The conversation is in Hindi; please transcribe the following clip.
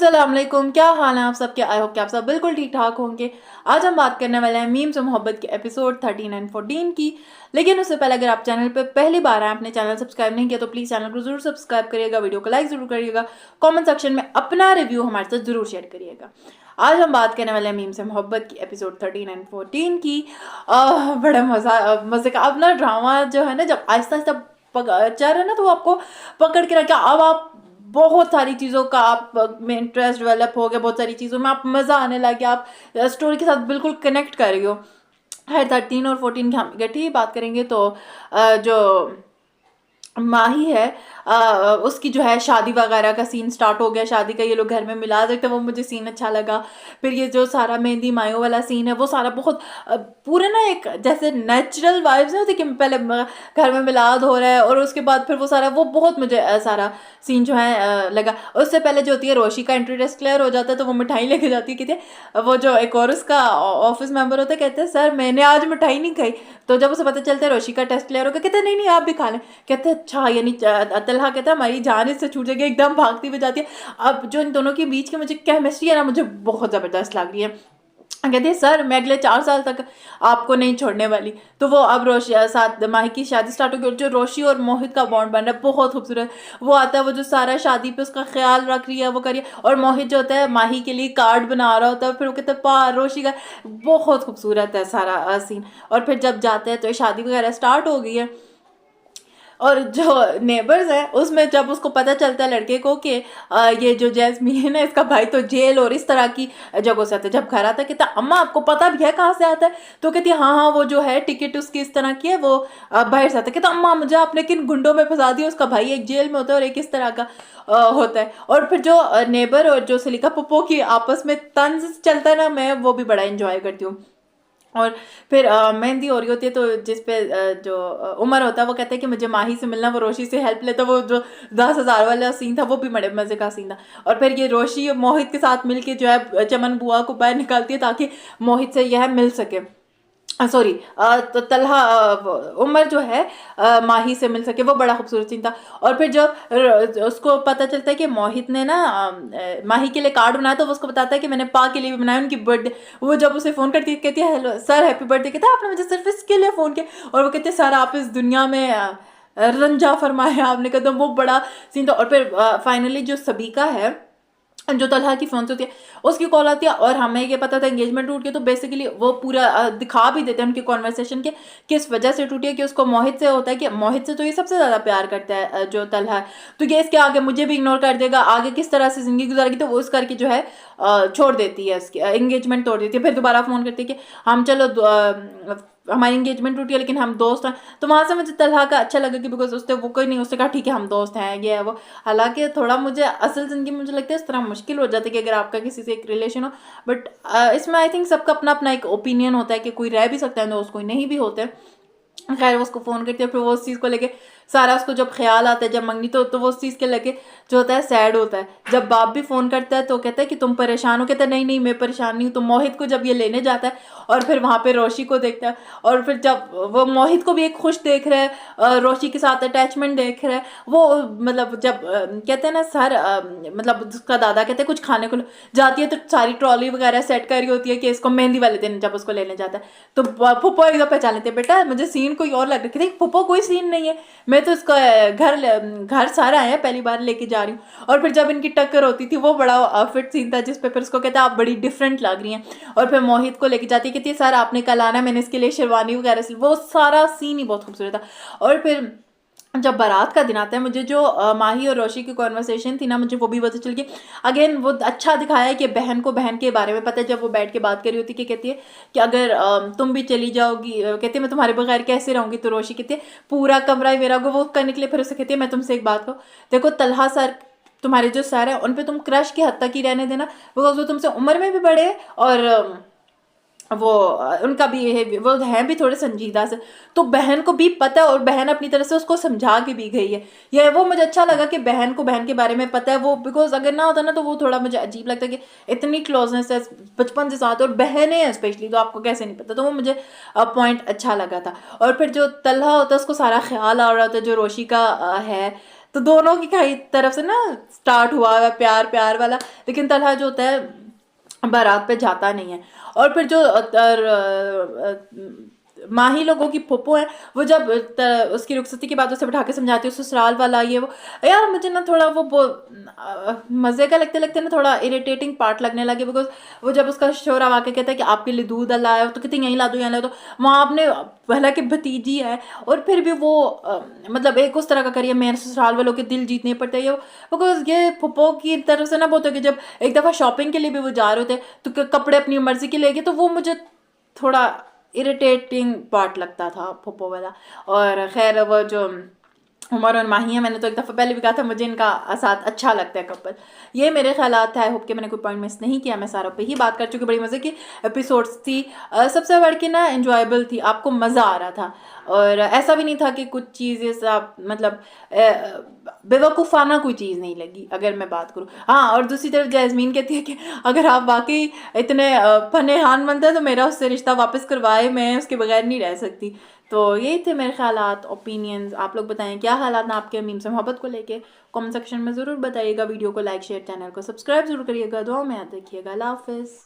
अस्सलाम वालेकुम, क्या हाल है आप सबके। आई होप कि आप सब बिल्कुल ठीक ठाक होंगे। आज हम बात करने वाले हैं मीम्स और मोहब्बत के एपिसोड 13 एंड 14 की। लेकिन उससे पहले अगर आप चैनल पर पहली बार आए, अपने चैनल सब्सक्राइब नहीं किया तो प्लीज़ चैनल को जरूर सब्सक्राइब करिएगा, वीडियो को लाइक जरूर करिएगा, कमेंट सेक्शन में अपना रिव्यू हमारे साथ जरूर शेयर करिएगा। आज हम बात करने वाले हैं मीम्स और मोहब्बत की एपिसोड 13 एंड 14 की। बड़ा मज़े का अपना ड्रामा जो है ना, जब आहिस्ता आहिस्ता चल रहा है ना, तो वो आपको पकड़ के रखा। अब आप बहुत सारी चीज़ों का आप में इंटरेस्ट डेवलप हो गया, बहुत सारी चीज़ों में आप मज़ा आने लगे, आप स्टोरी के साथ बिल्कुल कनेक्ट कर रहे हो। खैर 13 और 14 की हम गठी बात करेंगे तो जो माही है, उसकी जो है शादी वगैरह का सीन स्टार्ट हो गया। शादी का ये लोग घर में मिला देते, वो मुझे सीन अच्छा लगा। फिर ये जो सारा मेहंदी मायो वाला सीन है, वो सारा बहुत पूरे ना एक जैसे नेचुरल वाइब्स होती कि पहले घर में मिलाद हो रहा है और उसके बाद फिर वो सारा, वो बहुत मुझे सारा सीन जो है लगा। उससे पहले जो होती है रोशी का इंटरेस्ट क्लियर हो जाता है, तो वो मिठाई लेके जाती है। कहते वो जो एक और उसका ऑफिस मेंबर होता है, कहते हैं सर मैंने आज मिठाई नहीं खाई। तो जब उसे पता चलता है रोशी का टेस्ट क्लियर हो गया, कहते हैं नहीं नहीं आप भी खा लें। कहते हैं अच्छा, यानी तलहा कहता है हमारी जान इससे छूट जाएगी, एकदम भागती हुई जाती है। अब जो इन दोनों के बीच की मुझे केमिस्ट्री है ना, मुझे बहुत ज़बरदस्त लग रही है। कहते हैं सर मैं अगले 4 साल तक आपको नहीं छोड़ने वाली। तो वो अब रोशी साथ माही की शादी स्टार्ट हो गई, जो रोशी और मोहित का बॉन्ड बन रहा है बहुत खूबसूरत। वो आता है, वो जो सारा शादी पे उसका ख्याल रख रही है वो करिए, और मोहित जो होता है माही के लिए कार्ड बना रहा होता है, फिर वो कहते हैं पा रोशी का। बहुत खूबसूरत है सारा सीन। और फिर जब जाते हैं तो शादी वगैरह स्टार्ट हो गई है। और जो नेबर्स है उसमें जब उसको पता चलता है लड़के को कि ये जो जैस्मीन है इसका भाई तो जेल और इस तरह की जगहों से आता है, जब घर आता है कहता अम्मा आपको पता भी है कहाँ से आता है। तो कहती है हाँ हाँ, वो जो है टिकट उसकी इस तरह की है, वो बाहर से आता है। कहता अम्मा मुझे आपने किन गुंडों में फंसा दिया, उसका भाई एक जेल में होता है और एक इस तरह का होता है। और फिर जो नेबर और जो सलीका पप्पो की आपस में तंज चलता है ना, मैं वो भी बड़ा इंजॉय करती हूँ। और फिर मेहंदी हो रही होती है, तो जिसपे जो उमर होता है वो कहता है कि मुझे माही से मिलना, वो रोशी से हेल्प लेता है। वो जो 10,000 वाला सीन था वो भी बड़े मज़े का सीन था। और फिर ये रोशी मोहित के साथ मिलके जो है चमन बुआ को बाहर निकालती है ताकि मोहित से यह मिल सके। सॉरी, तो तलहा उमर जो है माही से मिल सके, वो बड़ा खूबसूरत सीन था। और फिर जब उसको पता चलता है कि मोहित ने ना माही के लिए कार्ड बनाया, तो वो उसको बताता है कि मैंने पा के लिए भी बनाया, उनकी बर्थडे। वो जब उसे फ़ोन करती है कहती है हेलो सर हैप्पी बर्थडे, कहता है आपने मुझे सिर्फ इसके लिए फ़ोन किया। और वो कहते हैं सर आप इस दुनिया में रंजा फरमाया आपने, कदम। वो बड़ा सीन था। और फिर फाइनली जो सबीका है, जो तलहा की फोन से होती है, उसकी कॉल आती है और हमें ये पता था एंगेजमेंट टूट गई। तो बेसिकली वो पूरा दिखा भी देते हैं उनकी कॉन्वर्सेशन के किस वजह से टूटी है, कि उसको मोहित से होता है कि मोहित से तो ये सबसे ज़्यादा प्यार करता है जो तलहा है, तो ये इसके आगे मुझे भी इग्नोर कर देगा, आगे किस तरह से ज़िंदगी गुजारेगी। तो वो उस करके जो है छोड़ देती है, इसकी एंगेजमेंट तोड़ देती है। फिर दोबारा फ़ोन करती है कि हम चलो हमारी एंगेजमेंट टूटी है लेकिन हम दोस्त हैं। तो वहाँ से मुझे तलहा का अच्छा लगा कि बिकॉज उसने वो कोई नहीं, उसने कहा ठीक है हम दोस्त हैं, ये है वो। हालांकि थोड़ा मुझे असल ज़िंदगी में मुझे लगता है इस तरह मुश्किल हो जाता है कि अगर आपका किसी से एक रिलेशन हो, बट इसमें आई थिंक सबका अपना अपना एक ओपिनियन होता है कि कोई रह भी सकता है दोस्त, कोई नहीं भी होते। खैर वो उसको फ़ोन करती है, फिर वो उस चीज़ को लेके सारा उसको जब ख्याल आता है जब मंगनी, तो वो उस चीज़ के लेके जो होता है सैड होता है। जब बाप भी फ़ोन करता है तो कहता है कि तुम परेशान हो, कहता है नहीं नहीं मैं परेशान नहीं हूँ। तो मोहित को जब ये लेने जाता है और फिर वहाँ पे रोशी को देखता है, और फिर जब वो मोहित को भी एक खुश देख रहा है, रोशी के साथ अटैचमेंट देख रहा है वो, मतलब जब कहते हैं ना सर मतलब उसका दादा कहते हैं कुछ खाने को जाती है, तो सारी ट्रॉली वगैरह सेट करी होती है कि इसको मेहंदी वाले दिन जब उसको लेने जाता है, तो फुप्पो एकदम पहचान लेते हैं बेटा मुझे सीन कोई और लग रही थी। फुप्पो कोई सीन नहीं है, मैं तो इसका घर सारा है पहली बार लेके जा रही हूँ। और फिर जब इनकी टक्कर होती थी वो बड़ा फिट सीन था, जिस पे फिर उसको कहता है आप बड़ी डिफरेंट लग रही हैं। और फिर मोहित को लेके जाती है, कहती है सर आपने कल आना, मैंने इसके लिए शेरवानी वगैरह सी। वो सारा सीन ही बहुत खूबसूरत था। और फिर जब बारात का दिन आता है, मुझे जो माही और रोशी की कॉन्वर्सेशन थी ना, मुझे वो भी पता चल गई। अगेन वो अच्छा दिखाया है कि बहन को बहन के बारे में पता है। जब वो बैठ के बात करी होती कि कहती है कि अगर तुम भी चली जाओगी, कहती है मैं तुम्हारे बगैर कैसे रहूँगी। तो रोशी कहती है पूरा कमरा ही मेरा होगा। वो करने के लिए फिर उसे कहती है मैं तुमसे एक बात कहूँ, देखो तलहा सर तुम्हारे जो सर है उन पर तुम क्रश की हद तक ही रहने देना, बिकॉज वो तुमसे उम्र में भी बड़े हैं और वो उनका भी वो है भी थोड़े संजीदा से। तो बहन को भी पता है और बहन अपनी तरफ से उसको समझा के भी गई है। ये वो मुझे अच्छा लगा कि बहन को बहन के बारे में पता है वो, बिकॉज अगर ना होता ना तो वो थोड़ा मुझे अजीब लगता है कि इतनी क्लोजनेस है बचपन से साथ और बहनें हैं स्पेशली, तो आपको कैसे नहीं पता। तो वो मुझे पॉइंट अच्छा लगा था। और फिर जो तलहा होता है उसको सारा ख्याल आ रहा होता है जो रोशी का है, तो दोनों की कहीं तरफ से ना स्टार्ट हुआ है प्यार प्यार वाला, लेकिन तलहा जो होता है बारात पे जाता नहीं है। और फिर जो माही लोगों की फूफो है, वो जब उसकी रुखसती के बाद उसे बिठा के समझाती है ससुराल वाला ये वो, यार मुझे ना थोड़ा वो मज़े का लगते लगते ना थोड़ा इरिटेटिंग पार्ट लगने लगे, बिकॉज वो जब उसका शोर आवा के कहता है कि आपके लिए दूध लाया हो तो कहते यहीं ला दो यहाँ ला दो, वहाँ आपने हालांकि भतीजी है और फिर भी वो मतलब एक उस तरह का करिए मेरे ससुराल वालों के दिल जीतने पड़ते हैं, बिकॉज ये फुप्पो की तरफ से ना बहुत हो कि जब एक दफ़ा शॉपिंग के लिए भी वो जा रहे थे तो कपड़े अपनी मर्जी के ले गए, तो वो मुझे थोड़ा इरिटेटिंग पार्ट लगता था फुप्पो वाला। और खैर वो जो उमर और माही है, मैंने तो एक दफ़ा पहले भी कहा था मुझे इनका साथ अच्छा लगता है कपल। ये मेरे ख्यालात है, आई होप कि मैंने कोई पॉइंट मिस नहीं किया, मैं सारों पे ही बात कर चुकी। बड़ी मज़े की एपिसोड्स थी, सबसे बढ़ के ना एंजॉयबल थी, आपको मज़ा आ रहा था। और ऐसा भी नहीं था कि कुछ चीज़ ऐसा मतलब बेवकूफ़ाना कोई चीज़ नहीं लगी अगर मैं बात करूँ। हाँ, और दूसरी तरफ जैस्मीन कहती है कि अगर आप वाकई इतने फनेहान बनते हैं तो मेरा उससे रिश्ता वापस करवाए, मैं उसके बगैर नहीं रह सकती। तो यही थे मेरे ख्यालात, ओपिनियंस। आप लोग बताएं क्या हालात ना आपके मीम से मोहब्बत को लेके, कमेंट सेक्शन में ज़रूर बताइएगा। वीडियो को लाइक शेयर, चैनल को सब्सक्राइब जरूर करिएगा। दुआ में याद रखिएगा। अल्लाह हाफिज़।